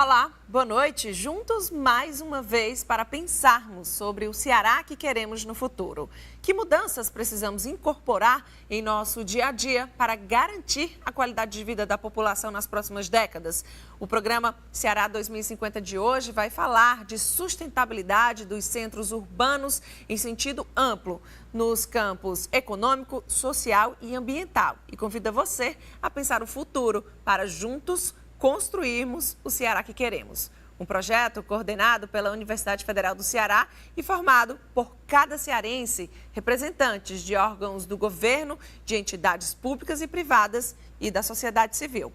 Olá, boa noite. Juntos mais uma vez para pensarmos sobre o Ceará que queremos no futuro. Que mudanças precisamos incorporar em nosso dia a dia para garantir a qualidade de vida da população nas próximas décadas? O programa Ceará 2050 de hoje vai falar de sustentabilidade dos centros urbanos em sentido amplo, nos campos econômico, social e ambiental. E convida você a pensar o futuro para juntos construirmos o Ceará que queremos. Um projeto coordenado pela Universidade Federal do Ceará e formado por cada cearense, representantes de órgãos do governo, de entidades públicas e privadas e da sociedade civil.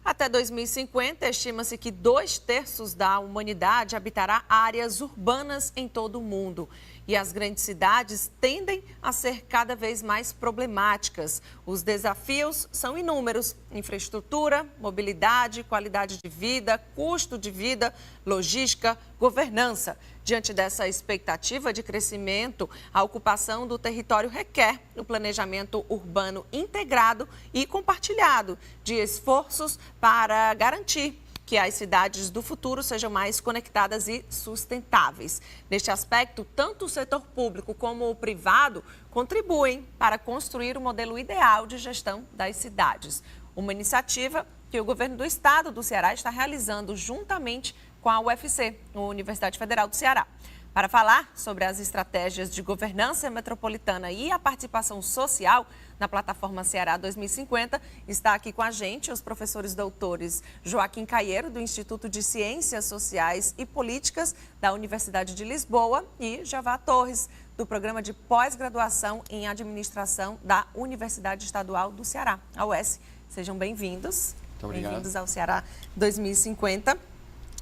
Até 2050, estima-se que 2/3 da humanidade habitará áreas urbanas em todo o mundo. E as grandes cidades tendem a ser cada vez mais problemáticas. Os desafios são inúmeros: infraestrutura, mobilidade, qualidade de vida, custo de vida, logística, governança. Diante dessa expectativa de crescimento, a ocupação do território requer o planejamento urbano integrado e compartilhado de esforços para garantir que as cidades do futuro sejam mais conectadas e sustentáveis. Neste aspecto, tanto o setor público como o privado contribuem para construir o modelo ideal de gestão das cidades. Uma iniciativa que o governo do estado do Ceará está realizando juntamente com a UFC, a Universidade Federal do Ceará. Para falar sobre as estratégias de governança metropolitana e a participação social na plataforma Ceará 2050, está aqui com a gente os professores doutores Joaquim Caieiro, do Instituto de Ciências Sociais e Políticas da Universidade de Lisboa, e Javá Torres, do Programa de Pós-Graduação em Administração da Universidade Estadual do Ceará, a UES. Sejam bem-vindos. Muito obrigado. Bem-vindos ao Ceará 2050.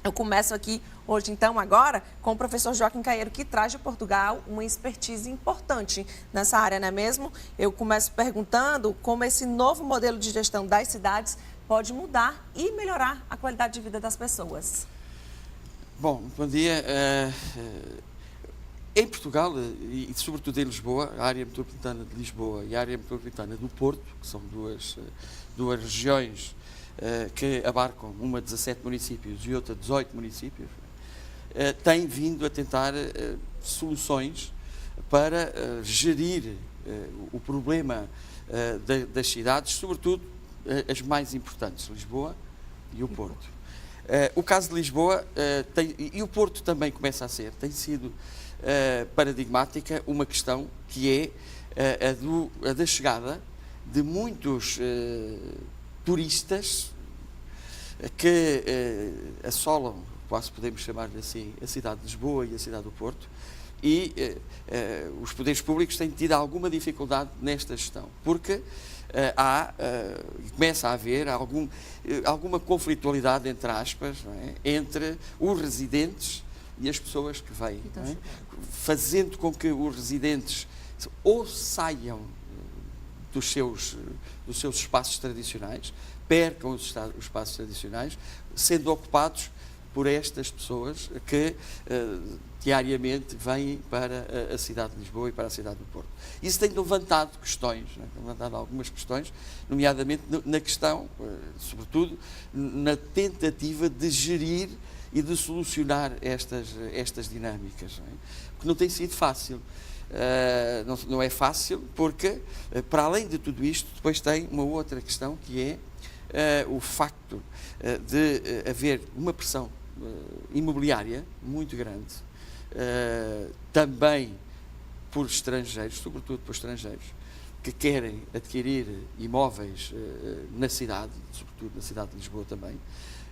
Eu começo aqui hoje, então, agora, com o professor Joaquim Caieiro, que traz de Portugal uma expertise importante nessa área, não é mesmo? Eu começo perguntando como esse novo modelo de gestão das cidades pode mudar e melhorar a qualidade de vida das pessoas. Bom dia. Em Portugal, e sobretudo em Lisboa, a área metropolitana de Lisboa e a área metropolitana do Porto, que são duas regiões que abarcam uma 17 municípios e outra 18 municípios, têm vindo a tentar soluções para gerir o problema das cidades, sobretudo as mais importantes, Lisboa e o Porto. O caso de Lisboa, e o Porto também começa a ser, tem sido paradigmática uma questão que é a da chegada de muitos turistas que assolam, quase podemos chamar-lhe assim, a cidade de Lisboa e a cidade do Porto, e os poderes públicos têm tido alguma dificuldade nesta gestão, porque começa a haver alguma conflitualidade, entre aspas, não é? Entre os residentes e as pessoas que vêm, não é? Fazendo com que os residentes ou saiam dos seus espaços tradicionais, percam os espaços tradicionais, sendo ocupados por estas pessoas que diariamente vêm para a cidade de Lisboa e para a cidade do Porto. Isso tem levantado questões, tem levantado algumas questões, nomeadamente na questão, sobretudo, na tentativa de gerir e de solucionar estas dinâmicas, não é? Porque não tem sido fácil. Não é fácil porque, para além de tudo isto, depois tem uma outra questão que é o facto de haver uma pressão imobiliária muito grande, também por estrangeiros, sobretudo por estrangeiros, que querem adquirir imóveis na cidade, sobretudo na cidade de Lisboa também,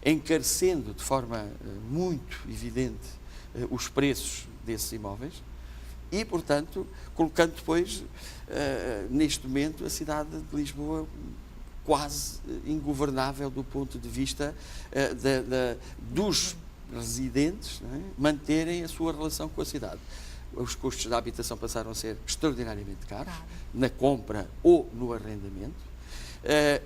encarecendo de forma muito evidente os preços desses imóveis. E, portanto, colocando depois, neste momento, a cidade de Lisboa quase ingovernável do ponto de vista dos residentes, não é? Manterem a sua relação com a cidade. Os custos da habitação passaram a ser extraordinariamente caros, na compra ou no arrendamento.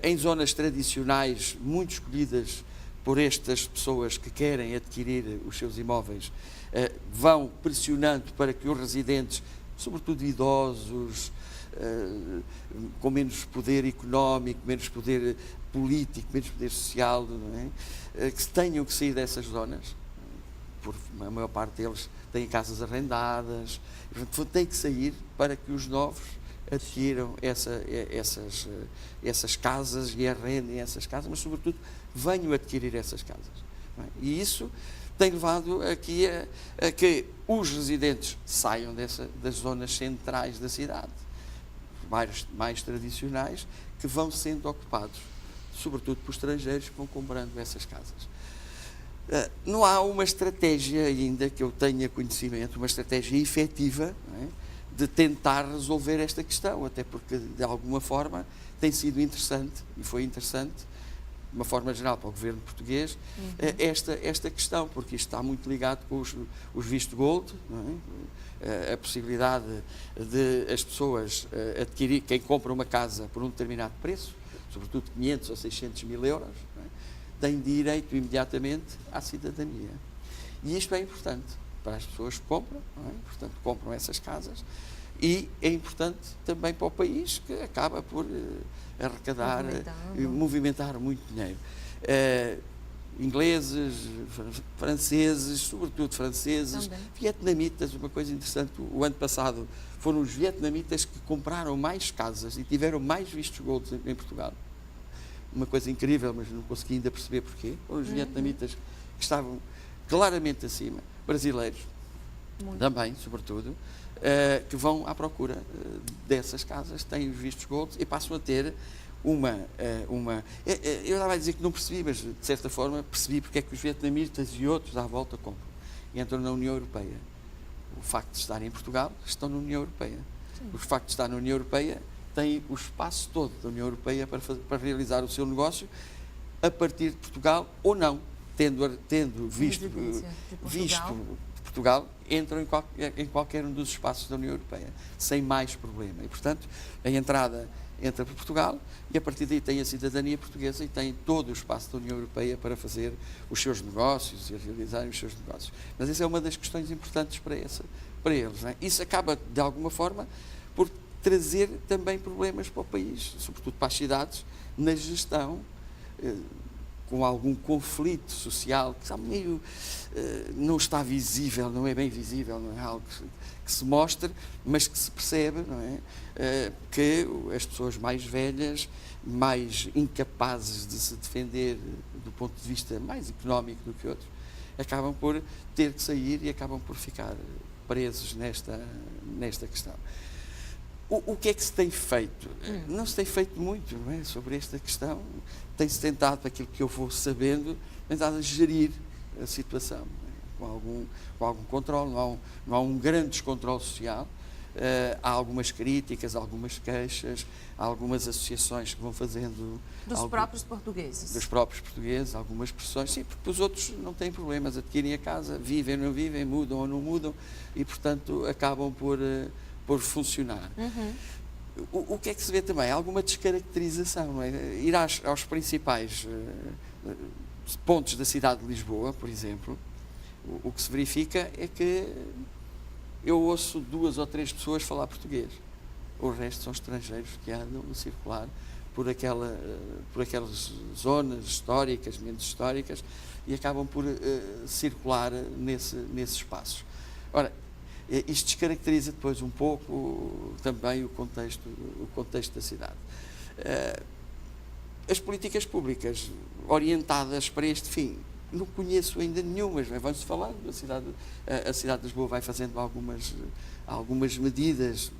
Em zonas tradicionais, muito escolhidas por estas pessoas que querem adquirir os seus imóveis, vão pressionando para que os residentes sobretudo idosos, com menos poder económico, menos poder político, menos poder social, não é? Que tenham que sair dessas zonas, a maior parte deles têm casas arrendadas, portanto, têm que sair para que os novos adquiram essas casas e arrendem essas casas, mas sobretudo venham adquirir essas casas. Não é? E isso tem levado aqui a que os residentes saiam das zonas centrais da cidade, mais tradicionais, que vão sendo ocupados, sobretudo por estrangeiros que vão comprando essas casas. Não há uma estratégia ainda que eu tenha conhecimento, uma estratégia efetiva, não é, de tentar resolver esta questão, até porque, de alguma forma, tem sido interessante, e foi interessante, de uma forma geral, para o governo português, esta questão, porque isto está muito ligado com os visto gold, não é? A possibilidade de as pessoas adquirir, quem compra uma casa por um determinado preço, sobretudo 500 ou 600 mil euros, não é? Tem direito imediatamente à cidadania. E isto é importante para as pessoas que compram, não é? Portanto, compram essas casas, e é importante também para o país, que acaba por arrecadar, movimentar muito dinheiro. Ingleses, franceses, sobretudo franceses, também. Vietnamitas, uma coisa interessante, o ano passado foram os vietnamitas que compraram mais casas e tiveram mais vistos gold em Portugal. Uma coisa incrível, mas não consegui ainda perceber porquê. Foram os vietnamitas que estavam claramente acima, brasileiros também, sobretudo, que vão à procura dessas casas, têm os vistos gold e passam a ter eu estava a dizer que não percebi, mas de certa forma percebi porque é que os vietnamitas e outros à volta compram e entram na União Europeia. O facto de estarem em Portugal, estão na União Europeia. Sim. O facto de estar na União Europeia, têm o espaço todo da União Europeia para realizar o seu negócio a partir de Portugal ou não, tendo visto de Portugal, entram em qualquer um dos espaços da União Europeia, sem mais problema. E, portanto, a entrada entra para Portugal e, a partir daí, tem a cidadania portuguesa e tem todo o espaço da União Europeia para fazer os seus negócios e realizarem os seus negócios. Mas essa é uma das questões importantes para eles. Não é? Isso acaba, de alguma forma, por trazer também problemas para o país, sobretudo para as cidades, na gestão, com algum conflito social que não está visível, não é bem visível, não é algo que se mostra, mas que se percebe, não é? Que as pessoas mais velhas, mais incapazes de se defender do ponto de vista mais económico do que outros, acabam por ter que sair e acabam por ficar presos nesta questão. O que é que se tem feito? Não se tem feito muito, não é, sobre esta questão. Tem-se tentado, para aquilo que eu vou sabendo, tentado a gerir a situação, não é? Com algum controle, não há um grande descontrole social. Há algumas críticas, algumas queixas, há algumas associações que vão fazendo... Dos próprios portugueses. Dos próprios portugueses, algumas pressões. Sim, porque os outros não têm problemas, adquirem a casa, vivem ou não vivem, mudam ou não mudam, e, portanto, acabam por funcionar. O que é que se vê também? Alguma descaracterização, não é? Ir aos principais pontos da cidade de Lisboa, por exemplo, o que se verifica é que eu ouço 2 ou 3 pessoas falar português. O resto são estrangeiros que andam a circular por aquelas zonas históricas, menos históricas, e acabam por circular nesses espaços. Ora, isto descaracteriza depois um pouco também o contexto da cidade. As políticas públicas orientadas para este fim, não conheço ainda nenhumas, vamos falar, a cidade de Lisboa vai fazendo algumas medidas,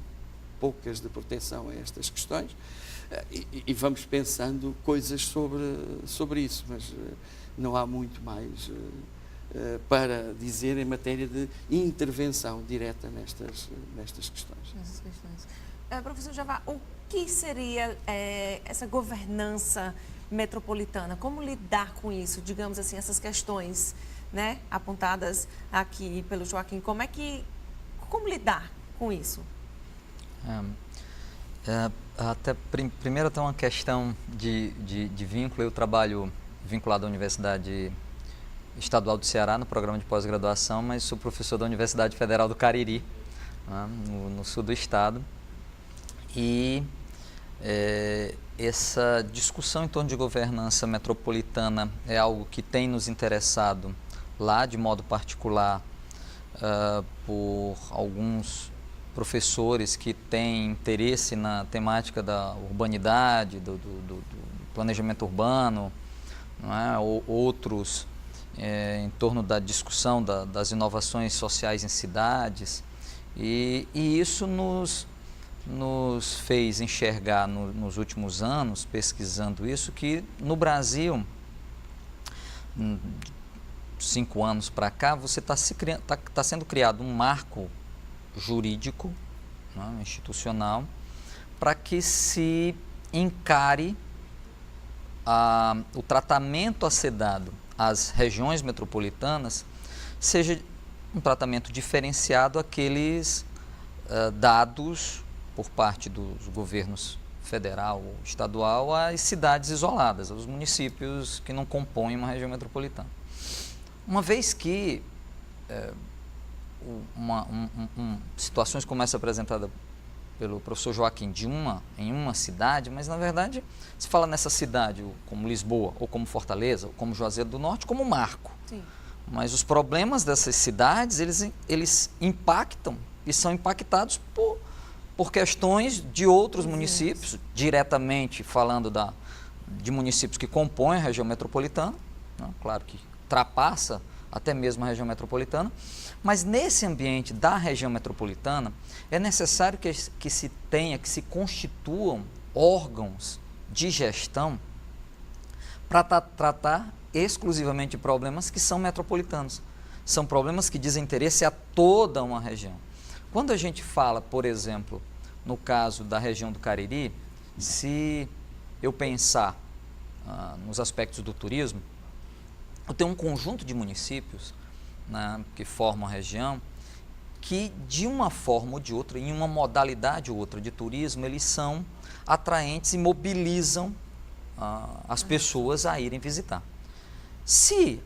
poucas, de proteção a estas questões, e vamos pensando coisas sobre isso, mas não há muito mais para dizer em matéria de intervenção direta nestas questões. Professor Javá, o que seria essa governança metropolitana? Como lidar com isso, digamos assim, essas questões, né, apontadas aqui pelo Joaquim? Como lidar com isso? Primeiro tem uma questão de vínculo. Eu trabalho vinculado à Universidade Estadual do Ceará, no programa de pós-graduação, mas sou professor da Universidade Federal do Cariri, né, no sul do estado. E essa discussão em torno de governança metropolitana é algo que tem nos interessado lá de modo particular por alguns professores que têm interesse na temática da urbanidade, do planejamento urbano, não é? Ou outros em torno da discussão das inovações sociais em cidades, e isso nos fez enxergar nos últimos anos, pesquisando isso, que no Brasil, 5 anos para cá, está sendo criado um marco jurídico, né, institucional, para que se encare o tratamento a ser dado às regiões metropolitanas seja um tratamento diferenciado àqueles dados por parte dos governos federal ou estadual às cidades isoladas, aos municípios que não compõem uma região metropolitana. Uma vez que situações como essa apresentada pelo professor Joaquim em uma cidade, mas na verdade se fala nessa cidade como Lisboa, ou como Fortaleza, ou como Juazeiro do Norte, como marco. Sim. Mas os problemas dessas cidades, eles impactam e são impactados por questões de outros municípios, diretamente falando de municípios que compõem a região metropolitana, né? Claro que ultrapassa até mesmo a região metropolitana, mas nesse ambiente da região metropolitana é necessário que se constituam órgãos de gestão para tratar exclusivamente de problemas que são metropolitanos. São problemas que dizem interesse a toda uma região. Quando a gente fala, por exemplo, no caso da região do Cariri, se eu pensar nos aspectos do turismo, eu tenho um conjunto de municípios, né, que formam a região, que de uma forma ou de outra, em uma modalidade ou outra de turismo, eles são atraentes e mobilizam as pessoas a irem visitar. Se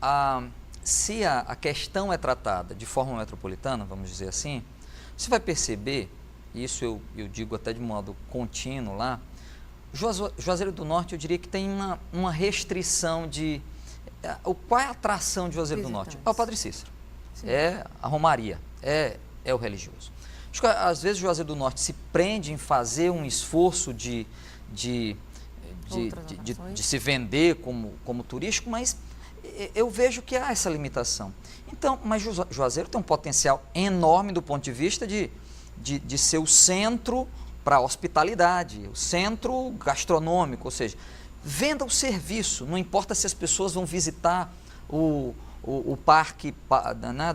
a questão é tratada de forma metropolitana, vamos dizer assim, você vai perceber, isso eu digo até de modo contínuo lá, Juazeiro do Norte eu diria que tem uma restrição de... Qual é a atração de Juazeiro do Norte? É o Padre Cícero, sim, é a Romaria, é o religioso. Acho que às vezes Juazeiro do Norte se prende em fazer um esforço de se vender como turístico, mas eu vejo que há essa limitação. Então, mas Juazeiro tem um potencial enorme do ponto de vista de ser o centro para a hospitalidade, o centro gastronômico, ou seja, venda o serviço, não importa se as pessoas vão visitar o parque, né,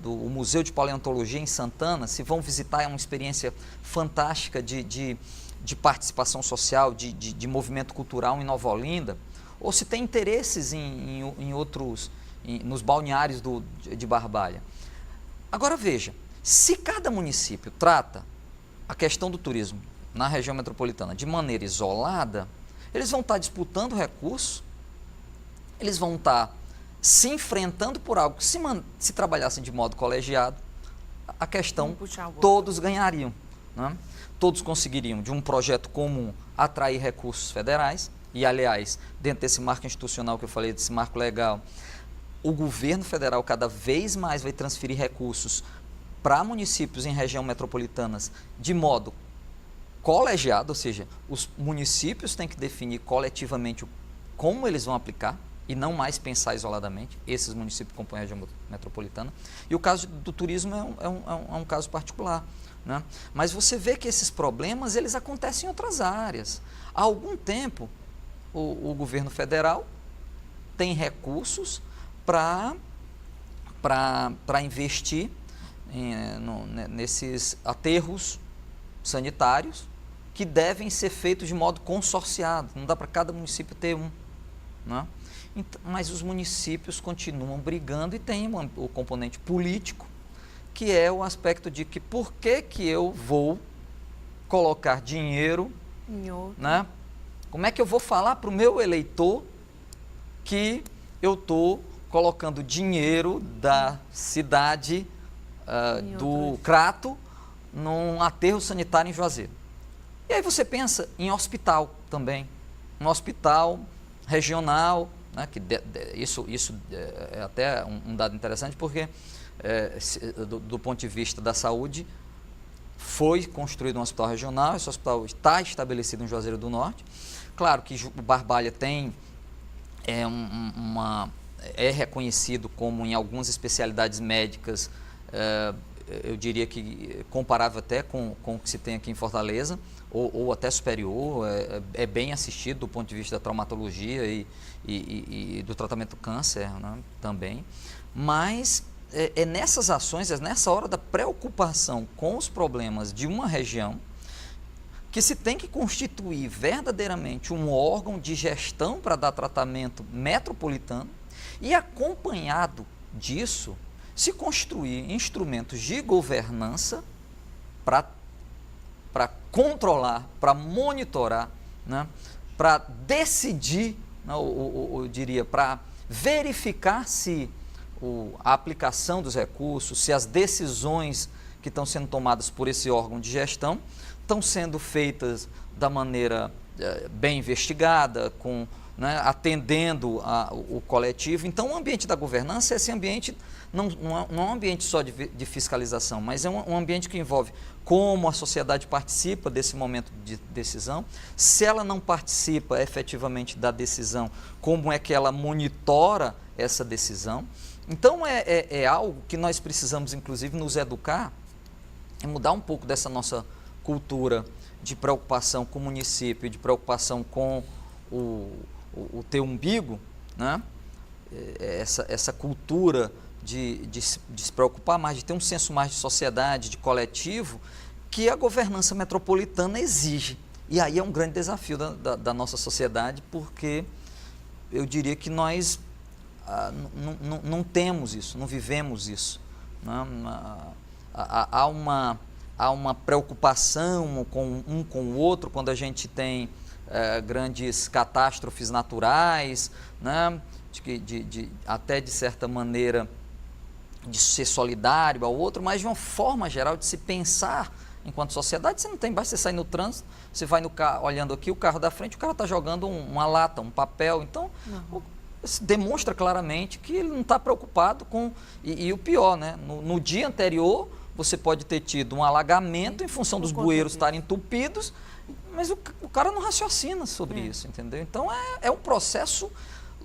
o Museu de Paleontologia em Santana, se vão visitar, é uma experiência fantástica de participação social, de movimento cultural em Nova Olinda, ou se tem interesses em outros, nos balneários de Barbalha. Agora veja, se cada município trata a questão do turismo na região metropolitana de maneira isolada, eles vão estar disputando recursos, eles vão estar se enfrentando por algo que se trabalhassem de modo colegiado, a questão todos ganhariam, né? Todos conseguiriam, de um projeto comum, atrair recursos federais, e aliás, dentro desse marco institucional que eu falei, desse marco legal, o governo federal cada vez mais vai transferir recursos para municípios em região metropolitanas de modo colegiado, ou seja, os municípios têm que definir coletivamente como eles vão aplicar e não mais pensar isoladamente. Esses municípios que compõem a região metropolitana. E o caso do turismo é um caso particular, né? Mas você vê que esses problemas eles acontecem em outras áreas. Há algum tempo, o governo federal tem recursos para investir nesses aterros sanitários que devem ser feitos de modo consorciado. Não dá para cada município ter um, né? Mas os municípios continuam brigando e tem o componente político, que é o aspecto de que por que eu vou colocar dinheiro, né? Como é que eu vou falar para o meu eleitor que eu estou colocando dinheiro da cidade do Crato num aterro sanitário em Juazeiro. E aí você pensa em hospital também, um hospital regional, né, que isso é até um dado interessante, porque do ponto de vista da saúde, foi construído um hospital regional, esse hospital está estabelecido em Juazeiro do Norte. Claro que o Barbalha tem é reconhecido como, em algumas especialidades médicas, eu diria que comparável até com o que se tem aqui em Fortaleza, ou até superior, é bem assistido do ponto de vista da traumatologia e do tratamento do câncer, né, também. Mas é nessas ações, é nessa hora da preocupação com os problemas de uma região, que se tem que constituir verdadeiramente um órgão de gestão para dar tratamento metropolitano e, acompanhado disso, se construir instrumentos de governança para controlar, para monitorar, né, para decidir, né, eu diria, para verificar se a aplicação dos recursos, se as decisões que estão sendo tomadas por esse órgão de gestão estão sendo feitas da maneira bem investigada, né, atendendo o coletivo. Então, o ambiente da governança é esse ambiente, não é um ambiente só de fiscalização, mas é um ambiente que envolve como a sociedade participa desse momento de decisão, se ela não participa efetivamente da decisão, como é que ela monitora essa decisão. Então, é algo que nós precisamos, inclusive, nos educar e mudar um pouco dessa nossa cultura de preocupação com o município, de preocupação com o teu umbigo, né? Essa cultura de se preocupar mais, de ter um senso mais de sociedade, de coletivo, que a governança metropolitana exige. E aí é um grande desafio da nossa sociedade, porque eu diria que nós não temos isso, não vivemos isso, né? Há uma preocupação com o outro quando a gente tem grandes catástrofes naturais, né? Até de certa maneira de ser solidário ao outro, mas de uma forma geral de se pensar enquanto sociedade. Você não tem, basta você sair no trânsito, você vai no carro, olhando aqui, o carro da frente, o cara está jogando uma lata, um papel, então demonstra claramente que ele não está preocupado com... E o pior, né? No dia anterior, você pode ter tido um alagamento em função dos bueiros estarem entupidos, mas o cara não raciocina sobre isso, entendeu? Então, é um processo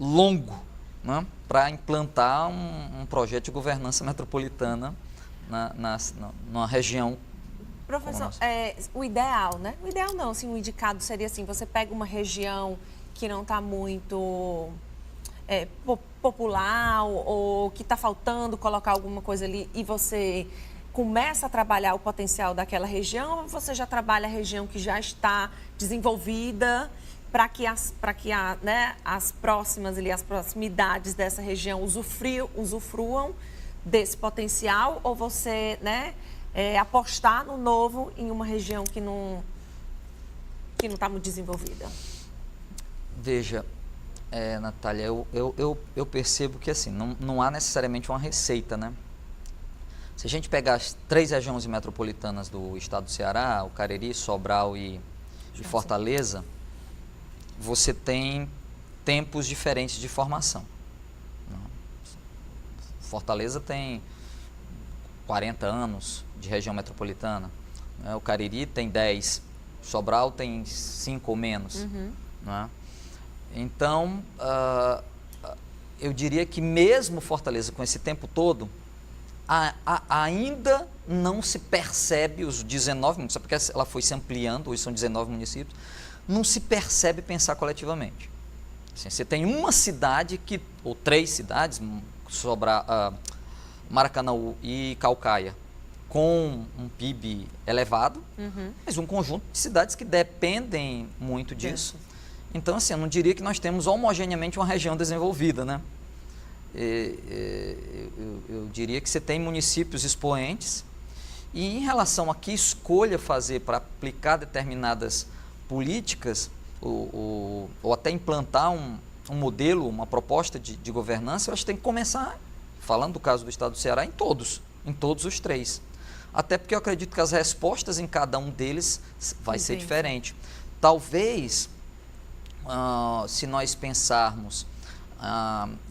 longo, né, para implantar um projeto de governança metropolitana numa região. Professor, o ideal, né? O ideal não, assim, o indicado seria assim, você pega uma região que não está muito popular ou que está faltando colocar alguma coisa ali e você começa a trabalhar o potencial daquela região, ou você já trabalha a região que já está desenvolvida para que as próximas ali, as proximidades dessa região usufruam desse potencial, ou você, né, apostar no novo em uma região que não está muito desenvolvida? Veja, Natália, eu percebo que assim, não há necessariamente uma receita, né? Se a gente pegar as 3 regiões metropolitanas do estado do Ceará, o Cariri, Sobral e Fortaleza, você tem tempos diferentes de formação. Fortaleza tem 40 anos de região metropolitana, né? O Cariri tem 10, Sobral tem 5 ou menos. Né? Então, eu diria que mesmo Fortaleza, com esse tempo todo, ainda não se percebe os 19 municípios, porque ela foi se ampliando, hoje são 19 municípios, não se percebe pensar coletivamente. Assim, você tem uma cidade, ou 3 cidades, Maracanaú e Caucaia, com um PIB elevado, mas um conjunto de cidades que dependem muito disso. Então, assim, eu não diria que nós temos homogeneamente uma região desenvolvida, né? Eu diria que você tem municípios expoentes e, em relação a que escolha fazer para aplicar determinadas políticas ou até implantar um modelo, uma proposta de governança, eu acho que tem que começar, falando do caso do estado do Ceará, em todos os 3. até porque eu acredito que as respostas em cada um deles vai ser Entendi. diferente. Talvez, se nós pensarmos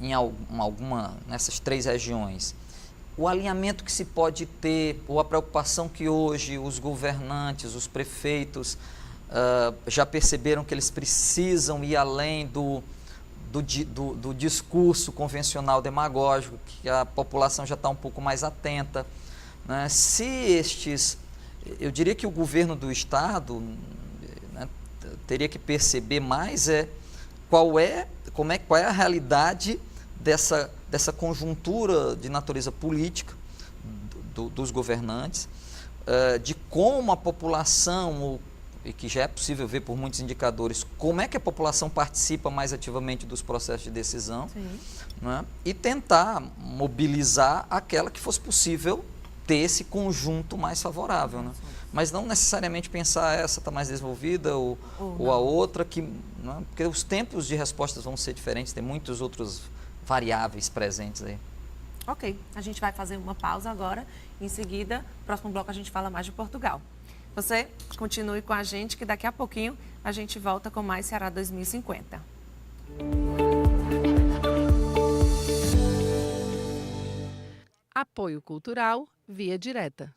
em alguma, nessas 3 regiões, o alinhamento que se pode ter, ou a preocupação que hoje os governantes, os prefeitos, já perceberam que eles precisam ir além do discurso convencional demagógico, que a população já está um pouco mais atenta, né? Eu diria que o governo do Estado, né, teria que perceber mais qual é a realidade dessa conjuntura de natureza política dos governantes, de como a população, e que já é possível ver por muitos indicadores, como é que a população participa mais ativamente dos processos de decisão, né? E tentar mobilizar aquela que fosse possível ter esse conjunto mais favorável, né? Mas não necessariamente pensar essa está mais desenvolvida ou a outra, né? Porque os tempos de respostas vão ser diferentes, tem muitos outros variáveis presentes aí. Ok, a gente vai fazer uma pausa agora. Em seguida, próximo bloco a gente fala mais de Portugal. Você continue com a gente que daqui a pouquinho a gente volta com mais Ceará 2050. Apoio Cultural Via Direta.